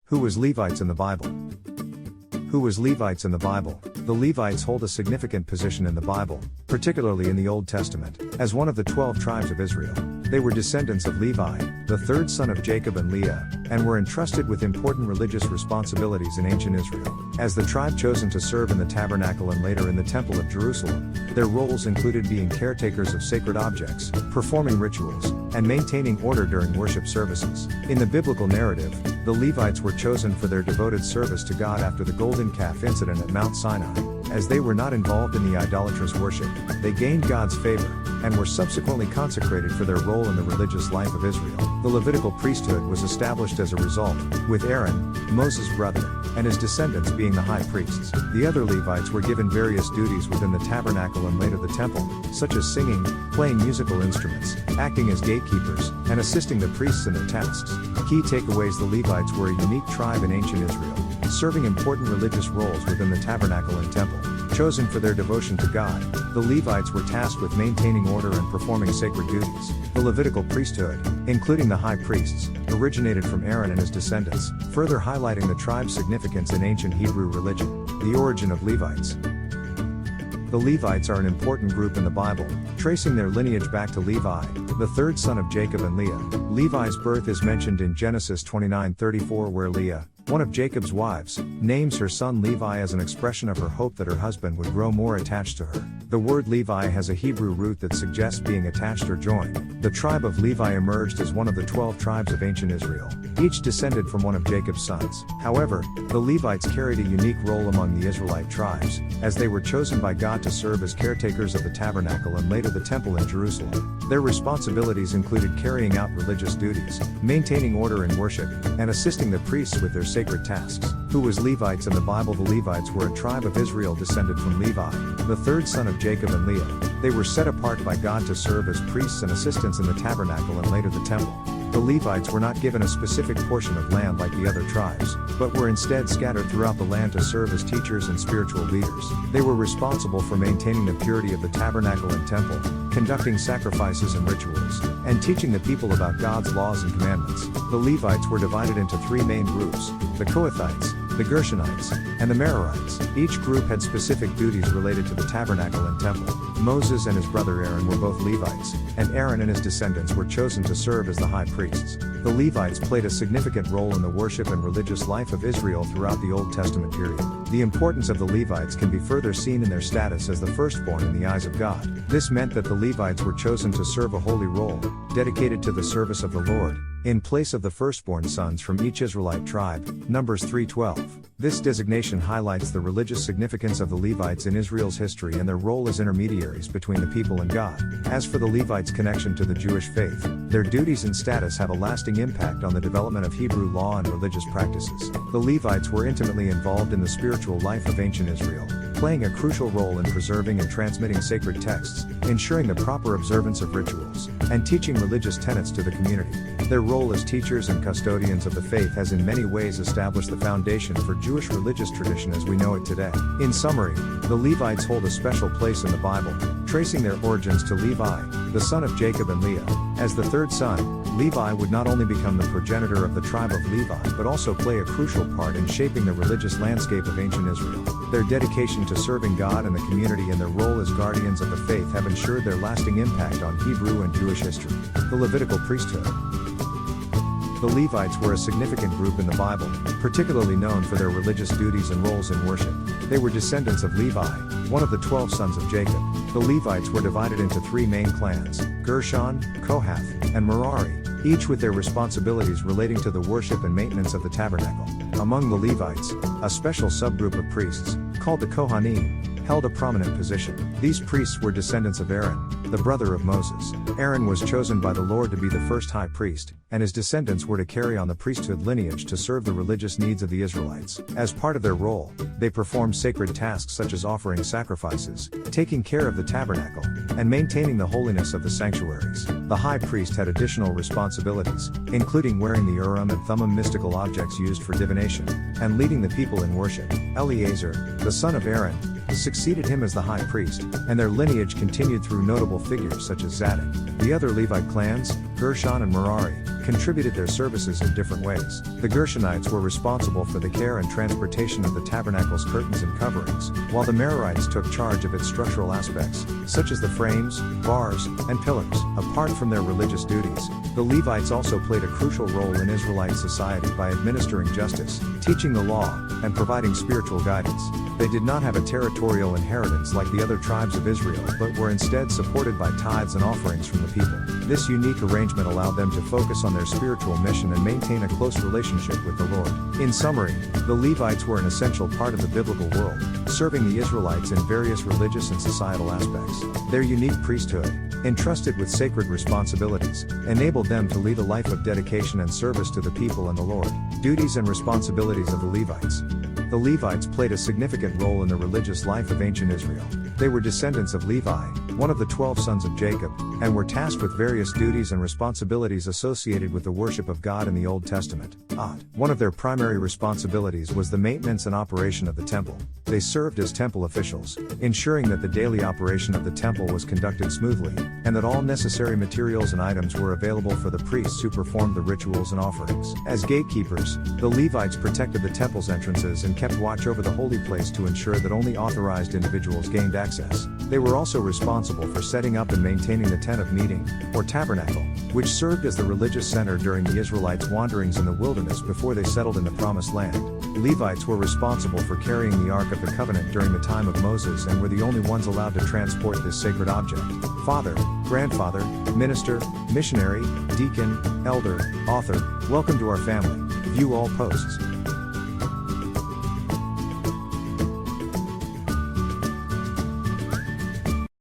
Who was Levites in the Bible? Who was Levites in the Bible? The Levites hold a significant position in the Bible, particularly in the Old Testament, as one of the 12 tribes of Israel. They were descendants of Levi, the third son of Jacob and Leah, and were entrusted with important religious responsibilities in ancient Israel. As the tribe chosen to serve in the tabernacle and later in the Temple of Jerusalem, their roles included being caretakers of sacred objects, performing rituals, and maintaining order during worship services. In the biblical narrative, the Levites were chosen for their devoted service to God after the golden calf incident at Mount Sinai. As they were not involved in the idolatrous worship, they gained God's favor, and were subsequently consecrated for their role in the religious life of Israel. The Levitical priesthood was established as a result, with Aaron, Moses' brother, and his descendants being the high priests. The other Levites were given various duties within the tabernacle and later the temple, such as singing, playing musical instruments, acting as gatekeepers, and assisting the priests in their tasks. Key takeaways: the Levites were a unique tribe in ancient Israel, serving important religious roles within the tabernacle and temple. Chosen for their devotion to God, the Levites were tasked with maintaining order and performing sacred duties. The Levitical priesthood, including the high priests, originated from Aaron and his descendants, further highlighting the tribe's significance in ancient Hebrew religion. The origin of Levites. The Levites are an important group in the Bible, tracing their lineage back to Levi, the third son of Jacob and Leah. Levi's birth is mentioned in Genesis 29:34, where Leah, one of Jacob's wives, names her son Levi as an expression of her hope that her husband would grow more attached to her. The word Levi has a Hebrew root that suggests being attached or joined. The tribe of Levi emerged as one of the 12 tribes of ancient Israel, each descended from one of Jacob's sons. However, the Levites carried a unique role among the Israelite tribes, as they were chosen by God to serve as caretakers of the tabernacle and later the temple in Jerusalem. Their responsibilities included carrying out religious duties, maintaining order in worship, and assisting the priests with their sacred tasks. Who was Levites in the Bible? The Levites were a tribe of Israel descended from Levi, the third son of Jacob and Leah. They were set apart by God to serve as priests and assistants in the tabernacle and later the temple. The Levites were not given a specific portion of land like the other tribes, but were instead scattered throughout the land to serve as teachers and spiritual leaders. They were responsible for maintaining the purity of the tabernacle and temple, conducting sacrifices and rituals, and teaching the people about God's laws and commandments. The Levites were divided into three main groups: the Kohathites, the Gershonites, and the Merarites. Each group had specific duties related to the tabernacle and temple. Moses and his brother Aaron were both Levites, and Aaron and his descendants were chosen to serve as the high priests. The Levites played a significant role in the worship and religious life of Israel throughout the Old Testament period. The importance of the Levites can be further seen in their status as the firstborn in the eyes of God. This meant that the Levites were chosen to serve a holy role, dedicated to the service of the Lord, in place of the firstborn sons from each Israelite tribe. Numbers 3:12. This designation highlights the religious significance of the Levites in Israel's history and their role as intermediaries between the people and God. As for the Levites' connection to the Jewish faith, their duties and status have a lasting impact on the development of Hebrew law and religious practices. The Levites were intimately involved in the spiritual life of ancient Israel, playing a crucial role in preserving and transmitting sacred texts, ensuring the proper observance of rituals, and teaching religious tenets to the community. Their role as teachers and custodians of the faith has in many ways established the foundation for Jewish religious tradition as we know it today. In summary, the Levites hold a special place in the Bible, tracing their origins to Levi, the son of Jacob and Leah. As the third son, Levi would not only become the progenitor of the tribe of Levi but also play a crucial part in shaping the religious landscape of ancient Israel. Their dedication to serving God and the community and their role as guardians of the faith have ensured their lasting impact on Hebrew and Jewish history. The Levitical priesthood. The Levites were a significant group in the Bible, particularly known for their religious duties and roles in worship. They were descendants of Levi, one of the 12 sons of Jacob. The Levites were divided into three main clans: Gershon, Kohath, and Merari, each with their responsibilities relating to the worship and maintenance of the tabernacle. Among the Levites, a special subgroup of priests, called the Kohanim, held a prominent position. These priests were descendants of Aaron, the brother of Moses. Aaron was chosen by the Lord to be the first high priest, and his descendants were to carry on the priesthood lineage to serve the religious needs of the Israelites. As part of their role, they performed sacred tasks such as offering sacrifices, taking care of the tabernacle, and maintaining the holiness of the sanctuaries. The high priest had additional responsibilities, including wearing the Urim and Thummim mystical objects used for divination, and leading the people in worship. Eleazar, the son of Aaron, succeeded him as the high priest, and their lineage continued through notable figures such as Zadok. The other Levite clans, Gershon and Merari, contributed their services in different ways. The Gershonites were responsible for the care and transportation of the tabernacle's curtains and coverings, while the Merarites took charge of its structural aspects, such as the frames, bars, and pillars. Apart from their religious duties, the Levites also played a crucial role in Israelite society by administering justice, teaching the law, and providing spiritual guidance. They did not have a territorial inheritance like the other tribes of Israel, but were instead supported by tithes and offerings from the people. This unique arrangement allowed them to focus on their spiritual mission and maintain a close relationship with the Lord. In summary, the Levites were an essential part of the biblical world, serving the Israelites in various religious and societal aspects. Their unique priesthood, entrusted with sacred responsibilities, enabled them to lead a life of dedication and service to the people and the Lord. Duties and responsibilities of the Levites. The Levites played a significant role in the religious life of ancient Israel. They were descendants of Levi, one of the 12 sons of Jacob, and were tasked with various duties and responsibilities associated with the worship of God in the Old Testament. One of their primary responsibilities was the maintenance and operation of the temple. They served as temple officials, ensuring that the daily operation of the temple was conducted smoothly, and that all necessary materials and items were available for the priests who performed the rituals and offerings. As gatekeepers, the Levites protected the temple's entrances and kept watch over the holy place to ensure that only authorized individuals gained access. They were also responsible for setting up and maintaining the tent of meeting, or tabernacle, which served as the religious center during the Israelites' wanderings in the wilderness before they settled in the Promised Land. Levites were responsible for carrying the Ark of the Covenant during the time of Moses and were the only ones allowed to transport this sacred object. Father, grandfather, minister, missionary, deacon, elder, author, welcome to our family. View all posts.